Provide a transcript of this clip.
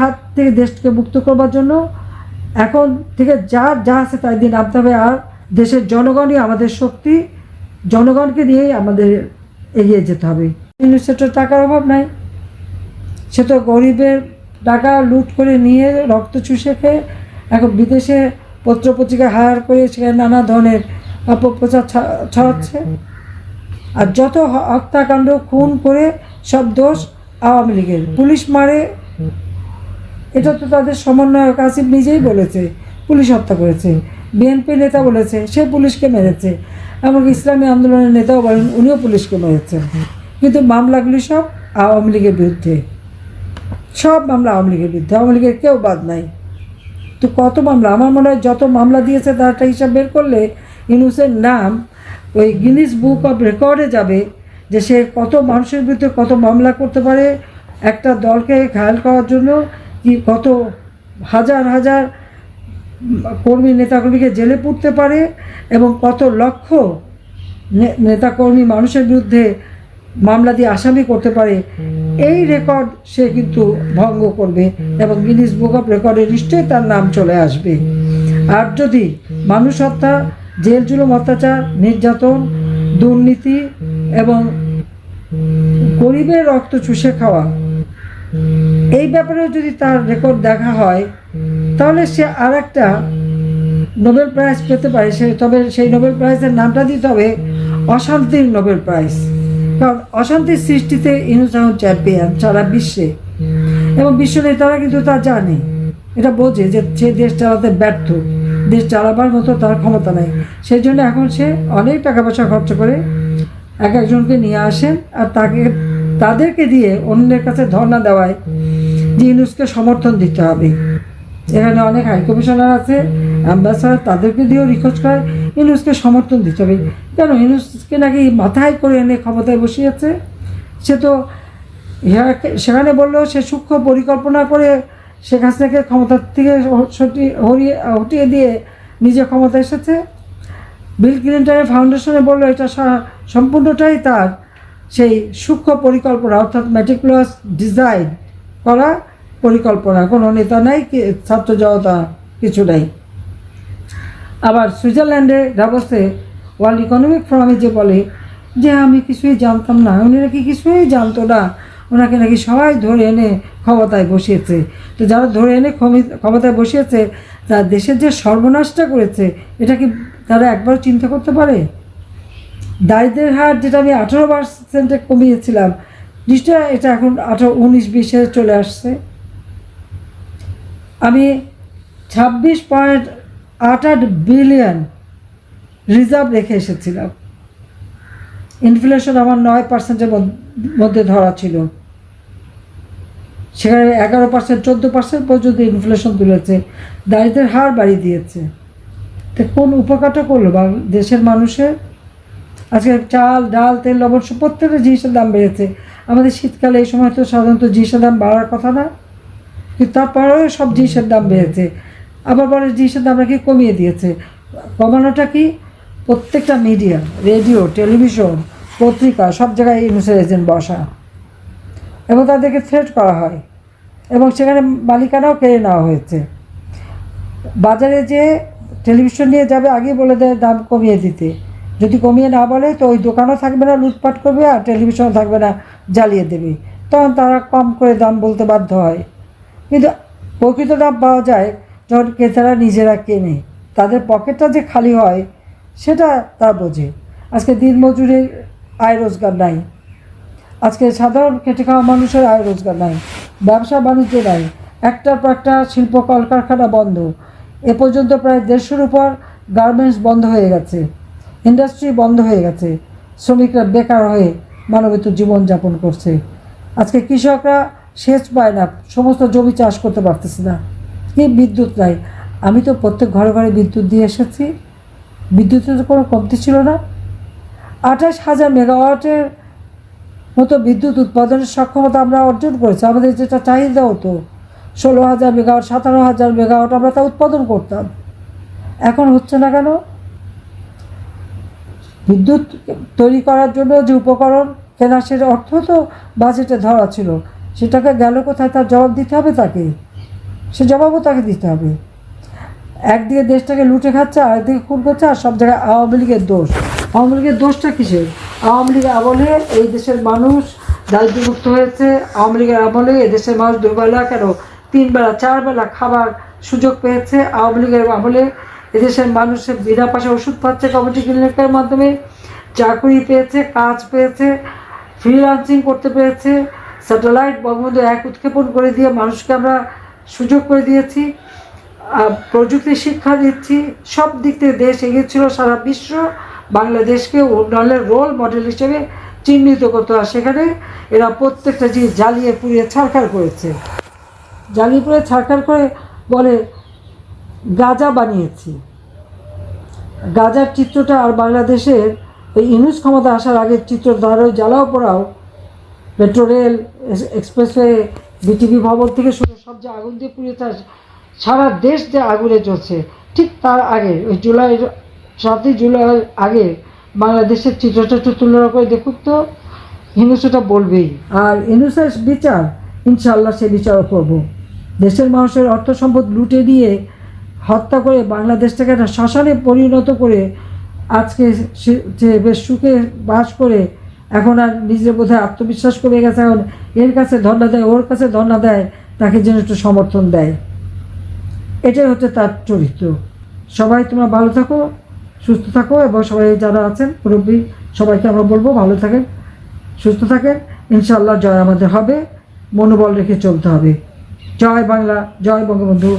হাত থেকে দেশকে মুক্ত করবার জন্য এখন থেকে যা আছে তাই দিয়ে নামতে হবে। আর দেশের জনগণই আমাদের শক্তি, জনগণকে নিয়েই আমাদের এগিয়ে যেতে হবে। ইউনিসেফের টাকার অভাব নাই, সে তো গরিবের টাকা লুট করে নিয়ে রক্ত চুষে খেয়ে এখন বিদেশে পত্রপত্রিকা হায়ার করে সেখানে নানা ধরনের অপপ্রচার ছড়াচ্ছে। আর যত হত্যাকাণ্ড খুন করে সব দোষ আওয়ামী লীগের। পুলিশ মারে, এটা তো তাদের সমন্বয়ক আসিফ নিজেই বলেছে পুলিশ হত্যা করেছে। বিএনপি নেতা বলেছে সে পুলিশকে মেরেছে, এমনকি ইসলামী আন্দোলনের নেতাও বলেন উনিও পুলিশকে মেরেছেন। কিন্তু মামলাগুলি সব আওয়ামী লীগের বিরুদ্ধে, সব মামলা আওয়ামী লীগের বিরুদ্ধে, আওয়ামী লীগের কেউ বাদ নাই। তো কত মামলা, আমার মনে হয় যত মামলা দিয়েছে তার একটা হিসাব বের করলে ইউনূসের নাম ওই গিনিস বুক অফ রেকর্ডে যাবে, যে সে কত মানুষের বিরুদ্ধে কত মামলা করতে পারে, একটা দলকে ঘায়াল করার জন্য কি কত হাজার হাজার কর্মী নেতাকর্মীকে জেলে পুরতে পারে, এবং কত লক্ষ নেতাকর্মী মানুষের বিরুদ্ধে মামলা দিয়ে আসামি করতে পারে। এই রেকর্ড সে কিন্তু ভঙ্গ করবে এবং গিনিস বুক অফ রেকর্ডে নিশ্চয়ই তার নাম চলে আসবে। আর যদি মানুষ হত্যা, জেল জুলুম, অত্যাচার, নির্যাতন, দুর্নীতি এবং গরিবের রক্ত চুষে খাওয়া, এই ব্যাপারেও যদি তার রেকর্ড দেখা হয় তাহলে সে আর একটা নোবেল প্রাইজ পেতে পারে। তবে সেই নোবেল প্রাইজের নামটা দিতে হবে অশান্তির নোবেল প্রাইজ, কারণ অশান্তির সৃষ্টিতে ইউনূস চ্যাম্পিয়ন সারা বিশ্বে, এবং বিশ্ব নেতারা কিন্তু তা জানে, এটা বোঝে যে সে দেশ চালাতে ব্যর্থ, দেশ চালাবার মতো তার ক্ষমতা নেই। সেই জন্য এখন সে অনেক টাকা পয়সা খরচ করে একজনকে নিয়ে আসেন আর তাদেরকে দিয়ে অন্যের কাছে ধর্ণা দেওয়ায় যে ইউনূসকে সমর্থন দিতে হবে। এখানে অনেক হাই কমিশনার আছে, অ্যাম্বাসাডার, তাদেরকে দিয়েও রিকোয়েস্ট করে ইউনূসকে সমর্থন দিতে হবে। কেন? ইউনূসকে নাকি মাথায় করে এনে ক্ষমতায় বসিয়েছে। সে তো সেখানে বললেও সে সূক্ষ্ম পরিকল্পনা করে শেখ হাসিনাকে ক্ষমতার থেকে হটিয়ে দিয়ে নিজে ক্ষমতা এসেছে। বিল ক্লিন্টনের ফাউন্ডেশনে বললো এটা সম্পূর্ণটাই তার সেই সূক্ষ্ম পরিকল্পনা, অর্থাৎ ম্যাটিকুলাস ডিজাইন করা পরিকল্পনা। কোনো নেতা নাই, ছাত্র জনতা কিছু নাই। আবার সুইজারল্যান্ডে ডাভোসে ওয়ার্ল্ড ইকোনমিক ফোরামে যে বলে যে আমি কিছুই জানতাম না, উনি নাকি কিছুই জানতো না, ওনাকে নাকি সবাই ধরে এনে ক্ষমতায় বসিয়েছে। তো যারা ধরে এনে ক্ষমতায় বসিয়েছে তার দেশের যে সর্বনাশটা করেছে, এটা কি তারা একবার চিন্তা করতে পারে? দারিদ্রের হার যেটা আমি 18% কমিয়েছিলাম, নিশ্চয় এটা এখন 19-20-এ চলে আসছে। আমি 26.88 বিলিয়ন রিজার্ভ রেখে এসেছিলাম। ইনফ্লেশন আমার 9%-এর মধ্যে ধরা ছিল, সেখানে 11%, 14% পর্যন্ত ইনফ্লেশন তুলেছে, দারিদ্রের হার বাড়িয়ে দিয়েছে। তো কোন উপকারটা করলো দেশের মানুষের? আজকে চাল, ডাল, তেল, লবণ প্রত্যেকটা জিনিসের দাম বেড়েছে। আমাদের শীতকালে এই সময় তো সাধারণত জিনিসের দাম বাড়ার কথা না, কিন্তু তারপরেও সব জিনিসের দাম বেড়েছে। আবার বলে জিনিসের দাম নাকি কমিয়ে দিয়েছে। কমানোটা কি? প্রত্যেকটা মিডিয়া, রেডিও, টেলিভিশন, পত্রিকা, সব জায়গায় ইউনূসের এজেন্ট বসা, এবং তাদেরকে থ্রেট করা হয়, এবং সেখানে মালিকানাও কেড়ে নেওয়া হয়েছে। বাজারে যে টেলিভিশন নিয়ে যাবে আগেই বলে দেয় দাম কমিয়ে দিতে, যদি কমিয়ে না বলে তো ওই দোকানও থাকবে না, লুটপাট করবে, আর টেলিভিশনও থাকবে না, জ্বালিয়ে দেবে। তখন তারা কম করে দাম বলতে বাধ্য হয়। কিন্তু প্রকৃত দাম পাওয়া যায় যখন ক্রেতারা নিজেরা কেনে, তাদের পকেটটা যে খালি হয় সেটা তারা বোঝে। আজকে দিনমজুরের আয় রোজগার নাই, আজকে সাধারণ খেটে খাওয়া মানুষের আয় রোজগার নাই, ব্যবসা বাণিজ্য নাই, একটার পর একটা শিল্প কলকারখানা বন্ধ। এ পর্যন্ত প্রায় 150-এর উপর গার্মেন্টস বন্ধ হয়ে গেছে, ইন্ডাস্ট্রি বন্ধ হয়ে গেছে, শ্রমিকরা বেকার হয়ে মানবেতর জীবনযাপন করছে। আজকে কৃষকরা সেচ পায় না, সমস্ত জমি চাষ করতে পারতেছে না, কি বিদ্যুৎ নাই। আমি তো প্রত্যেক ঘরে ঘরে বিদ্যুৎ দিয়ে এসেছি, বিদ্যুতের তো কোনো কমতি ছিল না। 28,000 মেগাওয়াটের মতো বিদ্যুৎ উৎপাদনের সক্ষমতা আমরা অর্জন করেছি। আমাদের যেটা চাহিদা হতো 16,000 মেগাওয়াট, 17,000 মেগাওয়াট, আমরা তা উৎপাদন করতাম। এখন হচ্ছে না কেন? বিদ্যুৎ তৈরি করার জন্য যে উপকরণ কেনা, সেটা অর্থ তো বাজেটে ধরা ছিল, সেটাকে গেল কোথায়? তার জবাব দিতে হবে তাকে। সে জবাবও তাকে দিতে হবে। একদিকে দেশটাকে লুটে খাচ্ছে, আরেকদিকে খুন করছে, আর সব জায়গায় আওয়ামী লীগের দোষ। আওয়ামী লীগের দোষটা কিসের? আওয়ামী লীগের আমলে এই দেশের মানুষ দারিদ্র্যমুক্ত হয়েছে। আওয়ামী লীগের আমলে এই দেশের মানুষ দুবেলা কেন 3 বেলা 4 বেলা খাবার সুযোগ পেয়েছে। আওয়ামী লীগের আমলে এদেশের মানুষের বিনা পয়সা ওষুধ পাচ্ছে কমিটি ক্লিনিকের মাধ্যমে, চাকরি পেয়েছে, কাজ পেয়েছে, ফ্রিল্যান্সিং করতে পেরেছে। স্যাটেলাইট বঙ্গবন্ধু 1 উৎক্ষেপণ করে দিয়ে মানুষকে আমরা সুযোগ করে দিয়েছি। প্রযুক্তি শিক্ষা দিচ্ছি, সব দিক থেকে দেশ এগিয়েছিল। সারা বিশ্ব বাংলাদেশকে উন্নয়নের রোল মডেল হিসেবে চিহ্নিত করতো। আর সেখানে এরা প্রত্যেকটা জিনিস জ্বালিয়ে পুড়িয়ে ছারখার করেছে। জ্বালিয়ে পুড়িয়ে ছারখার করে বলে গাঁজা বানিয়েছি। গাঁজার চিত্রটা আর বাংলাদেশের ওই ইউনুস ক্ষমতা আসার আগের চিত্র ধারো জ্বালাও পোড়াও, মেট্রো রেল, এক্সপ্রেসওয়ে, বিটিভি ভবন থেকে শুরু সব যে আগুন দিয়ে পুড়িয়ে সারা দেশ যে আগুনে চলছে, ঠিক তার আগে ওই 7ই জুলাই আগে বাংলাদেশের চিত্রটা একটু তুলনা করে দেখুন তো। ইউনুসটা বলবেই। আর ইউনুসের বিচার ইনশাআল্লাহ সে বিচারও করব। দেশের মানুষের অর্থ সম্পদ লুটে দিয়ে হত্যা করে বাংলাদেশটাকে একটা শ্মশানে পরিণত করে আজকে সে বেশ সুখে বাস করে এখন আর নিজের বোধহয় আত্মবিশ্বাস করে গেছে। এখন এর কাছে ধর্ণা দেয়, ওর কাছে ধর্ণা দেয়, তাকে যেন একটু সমর্থন দেয়। এটাই হচ্ছে তার চরিত্র। সবাই তোমরা ভালো থাকো, সুস্থ থাকো, এবং সবাই যারা আছেন মুরব্বী সবাইকে আমরা বলবো ভালো থাকেন, সুস্থ থাকেন। ইনশাআল্লাহ জয় আমাদের হবে, মনোবল রেখে চলতে হবে। জয় বাংলা, জয় বঙ্গবন্ধু।